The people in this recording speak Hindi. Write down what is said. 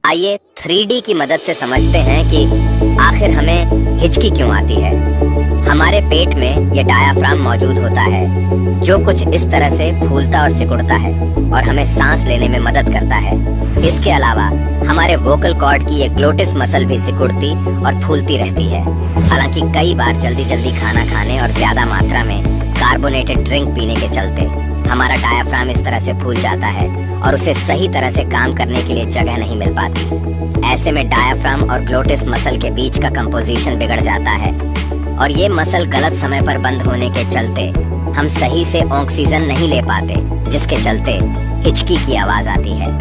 आइए 3D की मदद से समझते हैं कि आखिर हमें हिचकी क्यों आती है। हमारे पेट में ये डायाफ्राम मौजूद होता है जो कुछ इस तरह से फूलता और सिकुड़ता है और हमें सांस लेने में मदद करता है। इसके अलावा हमारे वोकल कॉर्ड की ये ग्लोटिस मसल भी सिकुड़ती और फूलती रहती है। हालांकि कई बार जल्दी जल्दी खाना खाने और ज्यादा मात्रा में कार्बोनेटेड ड्रिंक पीने के चलते हमारा डायाफ्राम इस तरह से फूल जाता है और उसे सही तरह से काम करने के लिए जगह नहीं मिल पाती। ऐसे में डायाफ्राम और ग्लोटिस मसल के बीच का कंपोजिशन बिगड़ जाता है और ये मसल गलत समय पर बंद होने के चलते हम सही से ऑक्सीजन नहीं ले पाते, जिसके चलते हिचकी की आवाज आती है।